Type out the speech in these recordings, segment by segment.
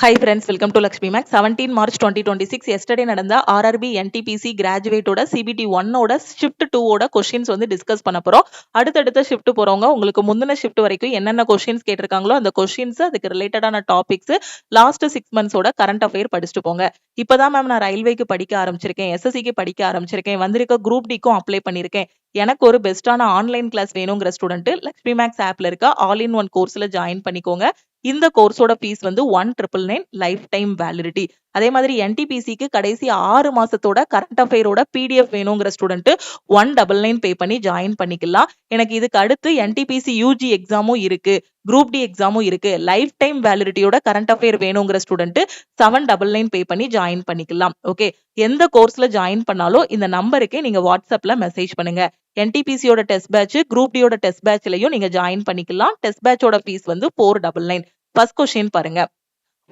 Hi friends, welcome to Lakshmi Max. 17 March 2026 yesterday நடந்த RRB NTPC கிராஜுவேட்டோட CBT 1ஓட shift 2ஓட கொஸ்டின்ஸ் வந்து டிஸ்கஸ் பண்ண போறோம். அடுத்தடுத்த ஷிஃப்ட் போறவங்க உங்களுக்கு முந்தின ஷிஃப்ட் வரைக்கும் என்னென்ன கொஸ்டின்ஸ் கேட்டிருக்காங்களோ அந்த கொஸ்டின்ஸ் அதுக்கு ரிலேட்டடான டாபிக்ஸ் லாஸ்ட் 6 மந்த்ஸோட கரண்ட் அஃபேர் படிச்சுட்டு போங்க. இப்பதான் மேம் நான் ரயில்வேக்கு படிக்க ஆரம்பிச்சிருக்கேன், SSCக்கு படிக்க ஆரம்பிச்சிருக்கேன், வந்திருக்க குரூப் டிக்கும் அப்ளை பண்ணிருக்கேன். எனக்கு ஒரு பெஸ்டான ஆன்லைன் கிளாஸ் வேணுங்கிற ஸ்டூடெண்ட் லக்ஷ்மி மேக்ஸ் ஆப்ல இருக்க ஆல் இன் ஒன் கோர்ஸ்ல ஜாயின் பண்ணிக்கோங்க. இந்த கோர்ஸோட ஃபீஸ் வந்து 1999 லைஃப் டைம் வேலிடிட்டி. அதே மாதிரி NTPCக்கு கடைசி 6 மாசத்தோட கரண்ட் அஃபேரோட PDF வேணுங்கிற ஸ்டூடெண்ட் 199 பே பண்ணி ஜாயின் பண்ணிக்கலாம். எனக்கு இதுக்கு அடுத்து NTPC UG எக்ஸாமும் இருக்கு, குரூப் டி எக்ஸாமும் இருக்கு. லைஃப் டைம் வேலிடிட்டியோட கரண்ட் அஃபேர் வேணுங்கிற ஸ்டூடெண்ட் 799 பே பண்ணி ஜாயின் பண்ணிக்கலாம். ஓகே, எந்த கோர்ஸ்ல ஜாயின் பண்ணாலும் இந்த நம்பருக்கு நீங்க வாட்ஸ்அப்ல மெசேஜ் பண்ணுங்க. NTPCயோட டெஸ்ட் பேட்ச், குரூப் டியோட டெஸ்ட் பேட்ச்லயும் நீங்க ஜாயின் பண்ணிக்கலாம். டெஸ்ட் பேட்சோட ஃபீஸ் வந்து 499. ஃபர்ஸ்ட் கொஸ்டின் பாருங்க.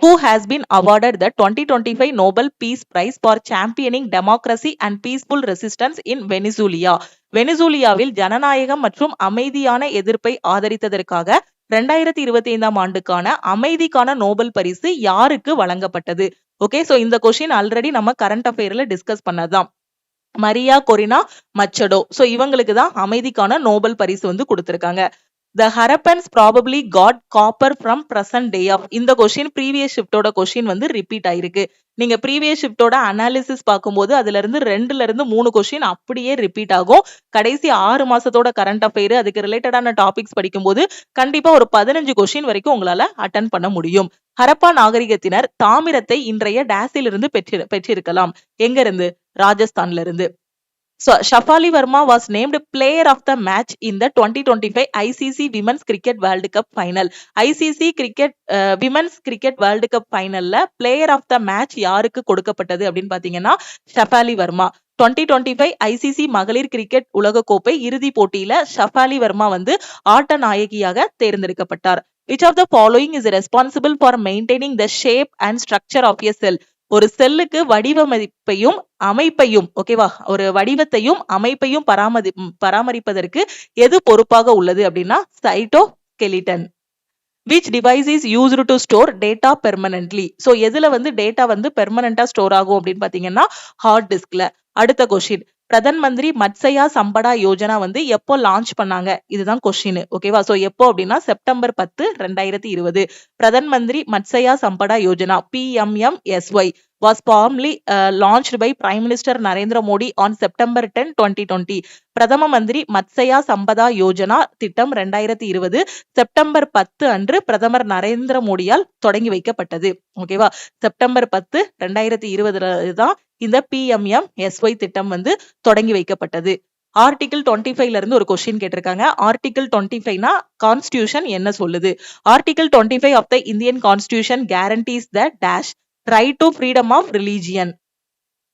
Who has been awarded the 2025 Nobel Peace Prize for championing democracy and peaceful resistance in Venezuela? வெனிசுலியாவில் ஜனநாயகம் மற்றும் அமைதியான எதிர்ப்பை ஆதரித்ததற்காக 2025ஆம் ஆண்டுக்கான அமைதிக்கான நோபல் பரிசு யாருக்கு வழங்கப்பட்டது? ஓகே, சோ இந்த கொஸ்டின் ஆல்ரெடி நம்ம கரண்ட் அஃபேர்ல டிஸ்கஸ் பண்ணதுதான். மரியா கொரினா மச்சடோ. சோ இவங்களுக்கு தான் அமைதிக்கான நோபல் பரிசு வந்து கொடுத்திருக்காங்க. The Harappans probably got copper from present day of. இந்த கொஸ்டின் ப்ரீவியஸ் ஷிஃப்டோட கொஸ்டின் வந்து ரிப்பீட் ஆயிருக்கு. நீங்க ப்ரீவியஸ் ஷிஃப்டோட அனாலிசிஸ் பார்க்கும்போது அதுல இருந்து 2 கொஸ்டின் அப்படியே ரிப்பீட் ஆகும். கடைசி 6 மாசத்தோட கரண்ட் அஃபேர் அதுக்கு ரிலேட்டடான டாபிக்ஸ் படிக்கும்போது கண்டிப்பா ஒரு 15 கொஸ்டின் வரைக்கும் உங்களால அட்டன் பண்ண முடியும். ஹரப்பா நாகரிகத்தினர் தாமிரத்தை இன்றைய டேஸில் இருந்து பெற்றிருக்கலாம். எங்க இருந்து? ராஜஸ்தான்ல இருந்து. So, Shafali Verma was named player of the match in the 2025 ICC Women's Cricket World Cup final. ICC Cricket Women's Cricket World Cup finalல player of the match யாருக்கு கொடுக்கப்பட்டது அப்படின்னு பாத்தீங்கன்னா ஷஃபாலி வர்மா. 2025 ICC மகளிர் கிரிக்கெட் உலகக்கோப்பை இறுதி போட்டியில ஷஃபாலி வர்மா வந்து ஆட்ட நாயகியாக தேர்ந்தெடுக்கப்பட்டார். Which of the following is responsible for maintaining the shape and structure of a cell? ஒரு செல்லுக்கு வடிவமைப்பையும் அமைப்பையும், ஓகேவா, ஒரு வடிவத்தையும் அமைப்பையும் பராமரிப்பதற்கு எது பொறுப்பாக உள்ளது அப்படின்னா சைட்டோஸ்கெலிட்டன். Which device is used to store data permanently? So எதுல வந்து டேட்டா வந்து பெர்மனண்டா ஸ்டோர் ஆகும் அப்படின்னு பாத்தீங்கன்னா ஹார்ட் டிஸ்க்ல. அடுத்த கொஸ்டின், பிரதன் மந்திரி மத்ஸ்யா சம்படா யோஜனா வந்து எப்போ லான்ச் பண்ணாங்க? இதுதான் கொஸ்டின். ஓகேவா, சோ எப்போ அப்படின்னா செப்டம்பர் 10, 2020. பிரதன் மந்திரி Matsya Sampada Yojana PMMSY was formally launched by Prime Minister Narendra Modi on September 10, 2020. பிரதம மந்திரி மத்ஸ்யா சம்பதா யோஜனா திட்டம் 2020 செப்டம்பர் 10 அன்று பிரதமர் நரேந்திர மோடியால் தொடங்கி வைக்கப்பட்டது. ஓகேவா, செப்டம்பர் 10, 2020 தான் இந்த PMMSY திட்டம் வந்து தொடங்கி வைக்கப்பட்டது. ஆர்டிகிள் 25ல இருந்து ஒரு கொஸ்டின் கேட்டிருக்காங்க. ஆர்டிகிள் 25னா கான்ஸ்டிடியூஷன் என்ன சொல்லுது? Article 25 of the Indian constitution guarantees the dash right to freedom of religion.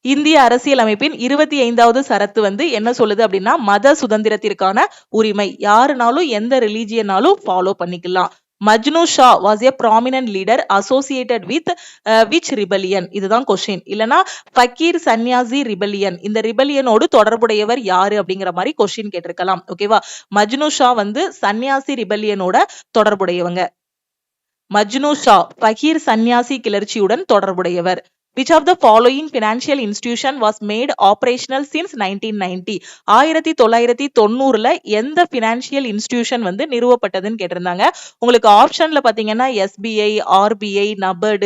இந்திய அரசியல் அமைப்பின் 25வது சரத்து வந்து என்ன சொல்லுது அப்படின்னா மத சுதந்திரத்திற்கான உரிமை. யாருனாலும் எந்த ரிலீஜியனாலும் ஃபாலோ பண்ணிக்கலாம். Majnu Shah was a prominent leader associated with which rebellion? இதுதான் கொஸ்டின். இல்லனா ஃபக்கீர் சன்னியாசி ரிபெலியன், இந்த ரிபெலியனோடு தொடர்புடையவர் யாரு அப்படிங்கிற மாதிரி கொஸ்டின் கேட்டிருக்கலாம். ஓகேவா, மஜ்னு ஷா வந்து சன்னியாசி ரிபெலியனோட தொடர்புடையவங்க. மஜ்னு ஷா ஃபக்கீர் சன்னியாசி கிளர்ச்சியுடன் தொடர்புடையவர். Which of the following financial institution was made operational since 1990? 1990ல எந்த பினான்சியல் இன்ஸ்டிடியூஷன் வந்து நிறுவப்பட்டதுன்னு கேட்டிருந்தாங்க. உங்களுக்கு ஆப்ஷன்ல பாத்தீங்கன்னா SBI, RBI, NABARD,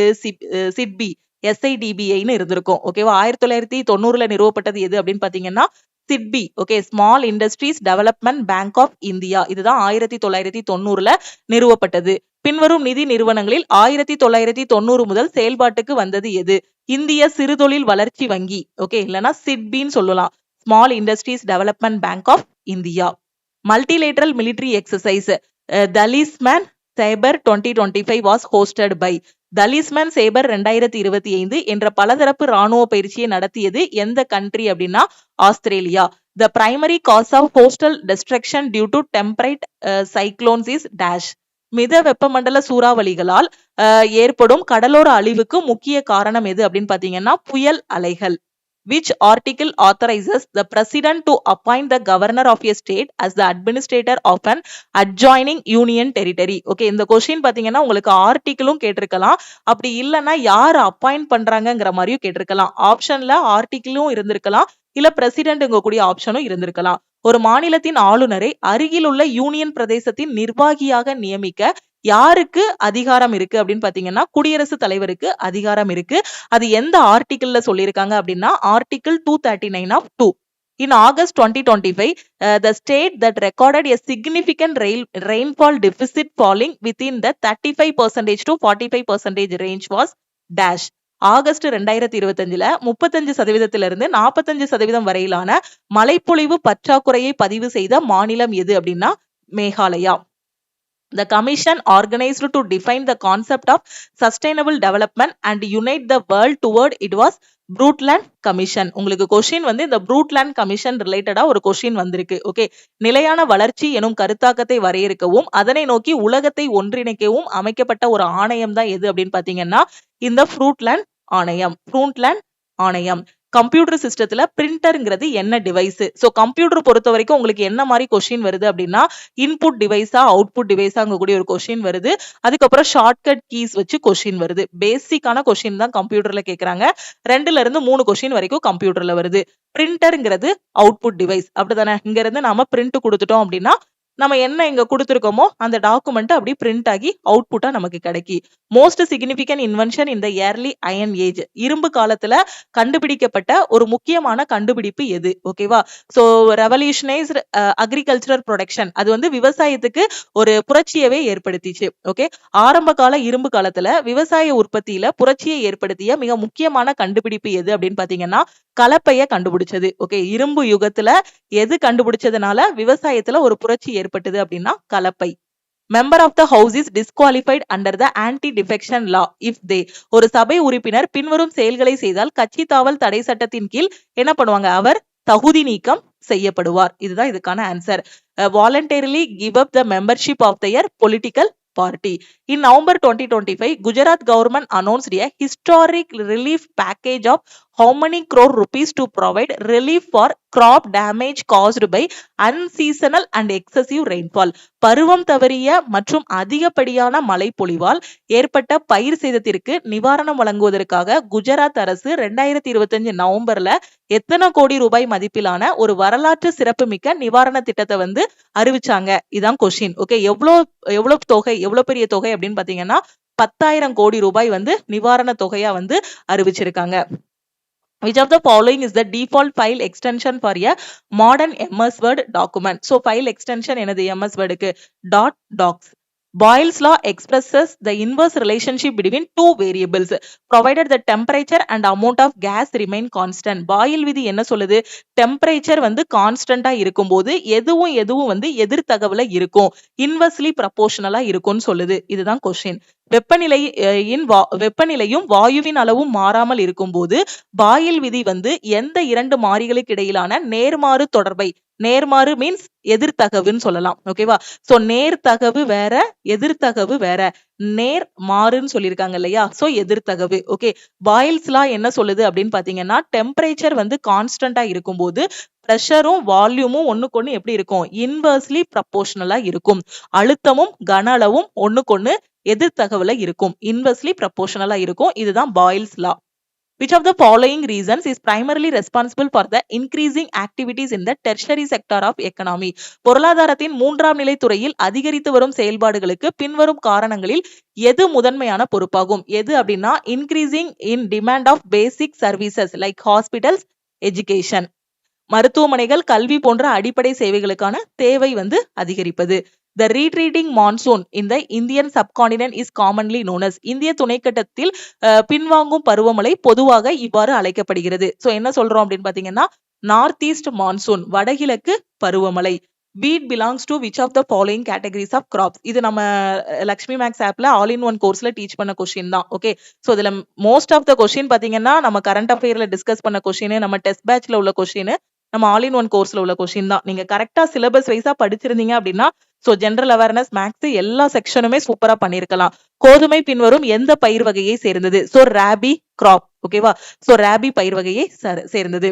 SIDBI, SIDBIன்னு இருந்திருக்கும். ஓகேவா, 1990ல நிறுவப்பட்டது எது அப்படின்னு பாத்தீங்கன்னா SIDBI. Okay, small industries development bank of India. இதுதான் 1990ல நிறுவப்பட்டது. பின்வரும் நிதி நிறுவனங்களில் 1990 முதல் செயல்பாட்டுக்கு வந்தது எது? இந்திய சிறுதொழில் வளர்ச்சி வங்கி. ஓகே, இல்லனா SIDBIன்னு சொல்லலாம், small industries development bank of India. Multilateral military exercise Talisman sabre 2025 was hosted by. தலிஸ்மேன் சேபர் 2025 என்ற பலதரப்பு ராணுவ பயிற்சியை நடத்தியது எந்த கண்ட்ரி அப்படின்னா Australia. The primary cause of coastal destruction due to temperate cyclones is dash. மித வெப்பமண்டல சூறாவளிகளால் ஏற்படும் கடலோர அழிவுக்கு முக்கிய காரணம் எது அப்படின்னு பாத்தீங்கன்னா புயல் அலைகள். which article authorizes the president to appoint the governor of a state as the administrator of an adjoining union territory. Okay, இந்த கொஸ்டின் பாத்தீங்கன்னா உங்களுக்கு ஆர்டிகிளும் கேட்டிருக்கலாம், அப்படி இல்லைன்னா யார் அப்பாயிண்ட் பண்றாங்கங்கிற மாதிரியும் கேட்டிருக்கலாம். ஆப்ஷன்ல ஆர்டிகிளும் இருந்திருக்கலாம், இல்ல பிரசிடென்ட்ங்க கூடிய ஆப்ஷனும் இருந்திருக்கலாம். ஒரு மாநிலத்தின் ஆளுநரை அருகில் உள்ள யூனியன் பிரதேசத்தின் நிர்வாகியாக நியமிக்க யாருக்கு அதிகாரம் இருக்கு அப்படின்னு பாத்தீங்கன்னா குடியரசுத் தலைவருக்கு அதிகாரம் இருக்கு. அது எந்த ஆர்டிகிள்ல சொல்லியிருக்காங்க அப்படின்னா article 239 of 2. In August 2025, the state that recorded a significant rainfall deficit falling within the 35% to 45% range was dash. August 2025ல 35%இருந்து 45% வரையிலான மழைப்பொழிவு பற்றாக்குறையை பதிவு செய்த மாநிலம் எது அப்படின்னா Meghalaya. The commission organized to define the concept of sustainable development and unite the world toward it was Brundtland Commission. உங்களுக்கு question வந்து இந்த Brundtland Commission ரிலேட்டடா ஒரு கொஸ்டின் வந்திருக்கு. ஓகே, நிலையான வளர்ச்சி எனும் கருத்தாக்கத்தை வரையறுக்கவும் அதனை நோக்கி உலகத்தை ஒன்றிணைக்கவும் அமைக்கப்பட்ட ஒரு ஆணையம் தான் எது அப்படின்னு பாத்தீங்கன்னா இந்த Brundtland ஆணையம். கம்ப்யூட்டர் சிஸ்டத்துல பிரிண்டர்ங்கிறது என்ன டிவைஸ்? சோ கம்ப்யூட்டர் பொறுத்த வரைக்கும் உங்களுக்கு என்ன மாதிரி கொஸ்டின் வருது அப்படின்னா இன்புட் டிவைஸா அவுட்புட் டிவைஸா கூடிய ஒரு கொஸ்டின் வருது. அதுக்கப்புறம் ஷார்ட்கட் கீஸ் வச்சு கொஸ்டின் வருது. பேசிக்கான கொஸ்டின் தான் கம்ப்யூட்டர்ல கேக்குறாங்க. 2ல இருந்து 3 கொஸ்டின் வரைக்கும் கம்ப்யூட்டர்ல வருது. பிரிண்டர்ங்கிறது அவுட்புட் டிவைஸ், அப்படிதானே? இங்க இருந்து நாம பிரிண்ட் கொடுத்துட்டோம் அப்படின்னா நம்ம என்ன இங்க கொடுத்துருக்கோமோ அந்த டாக்குமெண்ட் அப்படி பிரிண்ட் ஆகி அவுட்புட்டா நமக்கு கிடைக்கி. Most significant invention in the early iron age, இரும்பு காலத்துல கண்டுபிடிக்கப்பட்ட ஒரு முக்கியமான கண்டுபிடிப்பு எது? ஓகேவா? சோ ரெவல்யூஷனைஸ்ட் அக்ரிகல்ச்சரல் ப்ரொடக்ஷன், அது வந்து விவசாயத்துக்கு ஒரு புரட்சியவே ஏற்படுத்திச்சு. ஓகே, ஆரம்ப கால இரும்பு காலத்துல விவசாய உற்பத்தியில புரட்சியை ஏற்படுத்திய மிக முக்கியமான கண்டுபிடிப்பு எது அப்படின்னு பாத்தீங்கன்னா கலப்பைய கண்டுபிடிச்சது. ஓகே, இரும்பு யுகத்துல எது கண்டுபிடிச்சதுனால விவசாயத்துல ஒரு புரட்சி ஏற்பட்டது அப்படின்னா கலப்பை. Member of the house is disqualified under the anti defection law if they, ஒரு சபை உறுப்பினர் பின்வரும் செயல்களை செய்தால் கட்சி தாவல் தடை சட்டத்தின் கீழ் என்ன பண்ணுவாங்க? அவர் தகுதி நீக்கம் செய்யப்படுவார். இதுதான் இதுக்கான answer. Voluntarily give up the membership of their political party. In November 2025, Gujarat government announced a historic relief package of how many crore rupees to provide relief for crop damage caused by unseasonal and excessive rainfall. பருவம் தவறிய மற்றும் அதிகப்படியான மழை பொழிவால் ஏற்பட்ட பயிர் சேதத்திற்கு நிவாரணம் வழங்குவதற்காக குஜராத் அரசு 2025 நவம்பர்ல எத்தனை கோடி ரூபாய் மதிப்பிலான ஒரு வரலாற்று சிறப்புமிக்க நிவாரண திட்டத்தை வந்து அறிவிச்சாங்க? இதான் கொஸ்டின். ஓகே, எவ்வளவு தொகை, எவ்வளவு பெரிய தொகை அப்படின்னு பாத்தீங்கன்னா 10,000 கோடி ரூபாய் வந்து நிவாரண தொகையா வந்து அறிவிச்சிருக்காங்க. Which of the following is the default file extension for a modern MS Word document? So file extension என்னது MS Word க்கு .docs. Boyle's law expresses the inverse relationship between two variables provided the temperature and amount of gas remain constant. Boil விதி என்ன சொல்லுது? Temperature வந்து கான்ஸ்டன்டா இருக்கும்போது எதுவும் வந்து எதிர்த்தகவுல இருக்கும், இன்வெர்ஸ்லி ப்ரொபோர்ஷனலா இருக்கும்னு சொல்லுது. இதுதான் கொஸ்டின். வெப்பநிலையும் வாயுவின் அளவும் மாறாமல் இருக்கும்போது பாயில் விதி வந்து எந்த 2 மாறிகளுக்கு இடையிலான நேர்மாறு தொடர்பை, நேர்மாறு மீன்ஸ் எதிர்த்தகவுன்னு சொல்லலாம். ஓகேவா? சோ நேர்த்தகவு வேற, எதிர்த்தகவு வேற. நேர் மாறுன்னு சொல்லியிருக்காங்க இல்லையா? சோ எதிர்த்தகவு. ஓகே, பாயில்ஸ் லா என்ன சொல்லுது அப்படின்னு பாத்தீங்கன்னா டெம்பரேச்சர் வந்து கான்ஸ்டன்டா இருக்கும்போது பிரஷரும் வால்யூமும் ஒண்ணுக்கொன்னு எப்படி இருக்கும்? இன்வெர்ஸ்லி ப்ரொபோர்ஷனலா இருக்கும். அழுத்தமும் கன அளவும் ஒண்ணுக்கொன்னு எதிர்த்தகவுல இருக்கும், இன்வெர்ஸ்லி ப்ரொபோர்ஷனலா இருக்கும். இதுதான் boils law. Which of the following reasons is primarily responsible for the increasing activities in the tertiary sector of economy? பொருளாதாரத்தின் 3ஆம் நிலை துறையில் அதிகரித்து வரும் செயல்பாடுகளுக்கு பின்வரும் காரணங்களில் எது முதன்மையான பொறுப்பாகும்? எது அப்படின்னா increasing in demand of basic services like hospitals, education. மருத்துவமனைகள், கல்வி போன்ற அடிப்படை சேவைகளுக்கான தேவை வந்து அதிகரிப்பது. The retreating monsoon in the Indian subcontinent is commonly known as. இந்திய துணைக்கண்டத்தில் பின்வாங்கும் பருவமழை பொதுவாக இவ்வாறு அழைக்கப்படுகிறது. சோ என்ன சொல்றோம் அப்படின்னு பாத்தீங்கன்னா நார்த் ஈஸ்ட் மான்சூன், வடகிழக்கு பருவமழை. Wheat belongs to which of the following categories of crops? இது நம்ம லக்ஷ்மி மேக்ஸ் ஆப்ல ஆல் இன் ஒன் கோர்ஸ்ல டீச் பண்ண கொஸ்டின் தான். ஓகே, சோ இதுல மோஸ்ட் ஆஃப் த கொஸ்டின் பாத்தீங்கன்னா நம்ம கரண்ட் அஃபேர்ல டிஸ்கஸ் பண்ண கொஸ்டின், நம்ம டெஸ்ட் பேட்ச்ல உள்ள கொஸ்டின், நம்ம ஆல் இன் ஒன் கோர்ஸ்ல உள்ள கொஸ்டின் தான். நீங்க கரெக்டா சிலபஸ் வைஸா படிச்சிருந்தீங்க அப்படின்னா சோ ஜெனரல் அவேர்னஸ் மேக்ஸ் எல்லா செக்ஷனுமே சூப்பரா பண்ணிருக்கலாம். கோதுமை பின்வரும் எந்த பயிர் வகையை சேர்ந்தது? So rabi crop. ஓகேவா? சோ ராபி பயிர் வகையை சேர்ந்தது.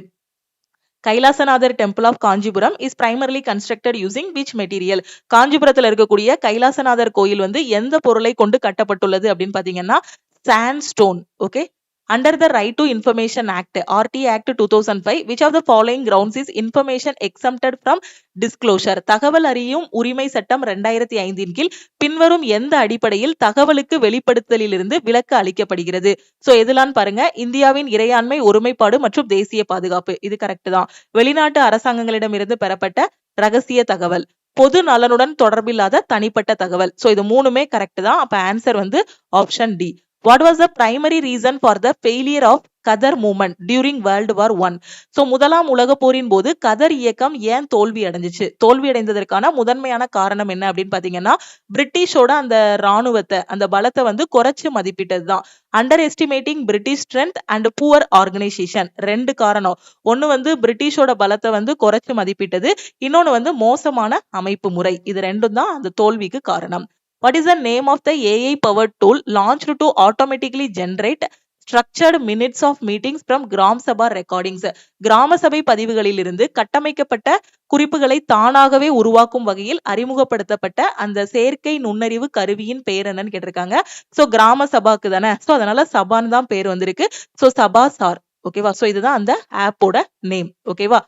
Kailasanathar temple of Kanchipuram is primarily constructed using which material? காஞ்சிபுரத்துல இருக்கக்கூடிய கைலாசநாதர் கோயில் வந்து எந்த பொருளை கொண்டு கட்டப்பட்டுள்ளது அப்படின்னு பாத்தீங்கன்னா sandstone. Okay. Under the Right to Information Act, RT Act 2005, which of the following grounds is information exempted from disclosure? தகவல் அறியும் உரிமை சட்டம் 2005 கீழ் பின்வரும் எந்த அடிப்படையில் தகவலுக்கு வெளிப்படுத்தலிலிருந்து விலக்கு அளிக்கப்படுகிறது? சோ எதுலான்னு பாருங்க. இந்தியாவின் இறையாண்மை, ஒருமைப்பாடு மற்றும் தேசிய பாதுகாப்பு. இது கரெக்ட் தான். வெளிநாட்டு அரசாங்கங்களிடமிருந்து பெறப்பட்ட ரகசிய தகவல், பொது நலனுடன் தொடர்பில்லாத தனிப்பட்ட தகவல். சோ இது மூணுமே கரெக்ட் தான். அப்ப ஆன்சர் வந்து option D. What was the primary reason for the failure of கதர் movement during world war 1? So முதலாம் உலக போரின் போது கதர் இயக்கம் ஏன் தோல்வி அடைஞ்சிச்சு? தோல்வி அடைந்ததற்கான முதன்மையான காரணம் என்ன அப்படின்னு பாத்தீங்கன்னா பிரிட்டிஷோட அந்த ராணுவத்தை, அந்த பலத்தை வந்து குறைச்சு மதிப்பிட்டது தான். Under estimating British strength and poor organisation. ரெண்டு காரணம். ஒன்னு வந்து பிரிட்டிஷோட பலத்தை வந்து குறைச்சு மதிப்பிட்டது, இன்னொன்னு வந்து மோசமான அமைப்பு முறை. இது ரெண்டும் தான் அந்த தோல்விக்கு காரணம். What is the name of the AI powered tool launched to automatically generate structured minutes of meetings from Gram Sabha recordings? கிராம சபை பதிவுகளில் இருந்து கட்டமைக்கப்பட்ட குறிப்புகளை தானாகவே உருவாக்கும் வகையில் அறிமுகப்படுத்தப்பட்ட அந்த செயற்கை நுண்ணறிவு கருவியின் பெயர் என்னன்னு கேட்டிருக்காங்க. சோ கிராம சபாக்கு தானே, சோ அதனால சபான்னு தான் பேர் வந்திருக்கு. சோ சபா சார். ஓகேவா? சோ இதுதான் அந்த ஆப்போட நேம். ஓகேவா?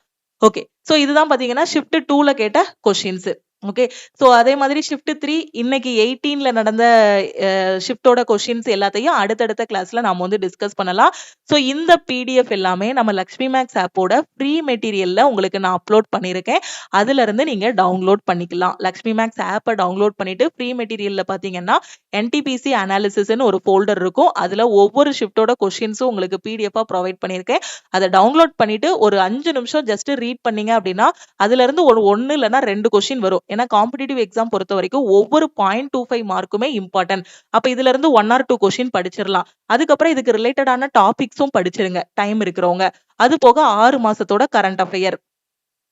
ஓகே. சோ இதுதான் பாத்தீங்கன்னா ஷிஃப்ட் 2ல கேட்ட கொஸ்டின்ஸ். ஓகே. சோ அதே மாதிரி ஷிஃப்ட் 3 இன்னைக்கு 18ல நடந்த ஷிஃப்டோட கொஸ்டின்ஸ் எல்லாத்தையும் அடுத்தடுத்த கிளாஸ்ல நாம வந்து டிஸ்கஸ் பண்ணலாம். சோ இந்த பிடிஎஃப் எல்லாமே நம்ம லக்ஷ்மி மேக்ஸ் ஆப்போட ஃப்ரீ மெட்டீரியல்ல உங்களுக்கு நான் அப்லோட் பண்ணிருக்கேன். அதுல இருந்து நீங்க டவுன்லோட் பண்ணிக்கலாம். லக்ஷ்மி மேக்ஸ் ஆப்பை டவுன்லோட் பண்ணிட்டு ஃப்ரீ மெட்டீரியல்ல பாத்தீங்கன்னா என்டிபிசி அனாலிசிஸ்னு ஒரு ஃபோல்டர் இருக்கும். அதுல ஒவ்வொரு ஷிஃப்டோட கொஸ்டின்ஸும் உங்களுக்கு பிடிஎஃபா ப்ரொவைட் பண்ணிருக்கேன். அதை டவுன்லோட் பண்ணிட்டு ஒரு 5 நிமிஷம் ஜஸ்ட் ரீட் பண்ணீங்க அப்படின்னா அதுல இருந்து ஒரு 1 இல்லைன்னா 2 கொஸ்டின் வரும். ஏன்னா காம்படிட்டிவ் எக்ஸாம் பொறுத்த வரைக்கும் ஒவ்வொரு 0.25 மார்க்குமே இம்பார்ட்டன்ட். அப்ப இதுல இருந்து 1 or 2 கொஸ்டின் படிச்சிடலாம். அதுக்கப்புறம் இதுக்கு ரிலேட்டடான டாபிக்ஸும் படிச்சிருங்க டைம் இருக்கிறவங்க. அது போக 6 மாசத்தோட கரண்ட் அஃபேர்.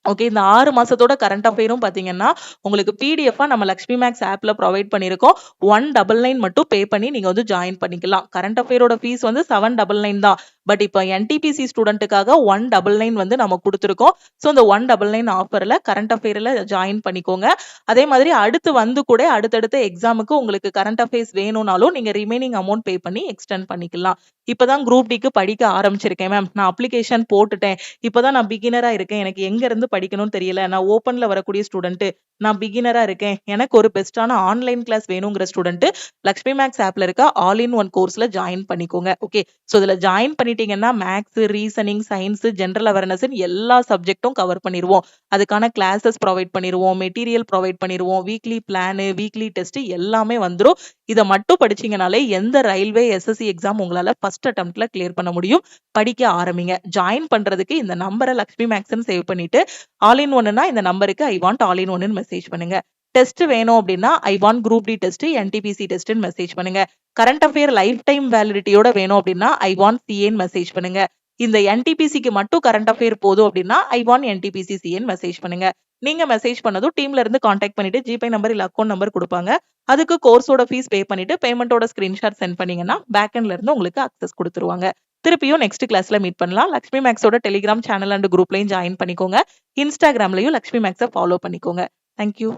ஓகே. இந்த 6 மாசத்தோட கரண்ட் அஃபேரும் பாத்தீங்கன்னா உங்களுக்கு பிடிஎஃபா நம்ம லக்ஷ்மி மேக்ஸ் ஆப்ல ப்ரொவைட் பண்ணிருக்கோம். 199 மட்டும் பே பண்ணி நீங்க வந்து ஜாயின் பண்ணிக்கலாம். கரண்ட் அஃபேரோட ஃபீஸ் வந்து 799 தான். பட் இப்போ என்டிபிசி ஸ்டூடெண்ட்டுக்காக 199 வந்து நம்ம கொடுத்துருக்கோம். ஸோ இந்த 199 ஆஃபர்ல கரண்ட் அஃபேர்ல ஜாயின் பண்ணிக்கோங்க. அதே மாதிரி அடுத்து வந்து கூட அடுத்தடுத்த எக்ஸாமுக்கு உங்களுக்கு கரண்ட் அஃபேர்ஸ் வேணும்னாலும் நீங்க ரிமைனிங் அமௌண்ட் பே பண்ணி எக்ஸ்டெண்ட் பண்ணிக்கலாம். இப்பதான் குரூப் டிக்கு படிக்க ஆரம்பிச்சிருக்கேன் மேம். நான் அப்ளிகேஷன் போட்டுட்டேன். இப்பதான் நான் பிகினரா இருக்கேன். எனக்கு எங்க இருந்து படிக்கணும்னு தெரியல. நான் ஓப்பன்ல வரக்கூடிய ஸ்டூடெண்ட், நான் பிகினரா இருக்கேன். எனக்கு ஒரு பெஸ்டான ஆன்லைன் கிளாஸ் வேணுங்கிற ஸ்டூடெண்ட் லக்ஷ்மி மேக்ஸ் ஆப்ல இருக்க ஆல் இன் ஒன் கோர்ஸ்ல ஜாயின் பண்ணிக்கோங்க. ஓகே. ஸோ இதுல ஜாயின் பண்ணிட்டீங்கன்னா maths, reasoning, science, general awareness எல்லா சப்ஜெக்டும் கவர் பண்ணிடுவோம். அதுக்கான கிளாஸஸ் ப்ரொவைட் பண்ணிடுவோம், மெட்டீரியல் ப்ரொவைட் பண்ணிடுவோம், வீக்லி பிளானு, வீக்லி டெஸ்ட் எல்லாமே வந்துடும். இதை மட்டும் படிச்சீங்கனாலே எந்த ரயில்வே எஸ்எஸ்சி எக்ஸாம் உங்களால ஃபர்ஸ்ட் அட்டெம்ப்ட்ல கிளியர் பண்ண முடியும். படிக்க ஆரம்பிங்க. ஜாயின் பண்றதுக்கு இந்த நம்பரை லக்ஷ்மி மேக்ஸ்ன்னு சேவ் பண்ணிட்டு ஆல் இன் ஒன்னுனா இந்த நம்பருக்கு ஐ வாண்ட் ஆல் இன் ஒன்னு மெசேஜ் பண்ணுங்க. டெஸ்ட் வேணும் அப்படின்னா I want group D test, NTPC test message பண்ணுங்க. கரண்ட் அஃபேர் லைஃப் டைம் வேலிடிட்டியோட வேணும் அப்படின்னா ஐ வாண்ட் சிஏன்னு மெசேஜ் பண்ணுங்க. இந்த என்டிபிசிக்கு மட்டும் கரண்ட் அஃபேர் போதும் அப்படின்னா ஐ வாண்ட் என்டிபிசி சிஏன்னு மெசேஜ் பண்ணுங்க. நீங்க மெசேஜ் பண்ணதும் டீம்ல இருந்து கான்டாக்ட் பண்ணிட்டு ஜிபே நம்பர் இல்ல அக்கௌண்ட் நம்பர் கொடுப்பாங்க. அதுக்கு கோர்ஸோட ஃபீஸ் பே பண்ணிட்டு பேமெண்டோட ஸ்கிரீன்ஷாட் சென்ட் பண்ணீங்கன்னா பேக்எண்ட்ல இருந்து உங்களுக்கு அக்சஸ் கொடுத்துருவாங்க. திருப்பியும் நெக்ஸ்ட் கிளாஸ்ல மீட் பண்ணலாம். லக்ஷ்மி மேக்ஸோட டெலிகிராம் சேனல் அண்ட் குரூப்லயும் ஜாயின் பண்ணிக்கோங்க. இன்ஸ்டாகிராம்லயும் லக்ஷ்மி மேக்ஸை ஃபாலோ பண்ணிக்கோங்க. தேங்க்யூ.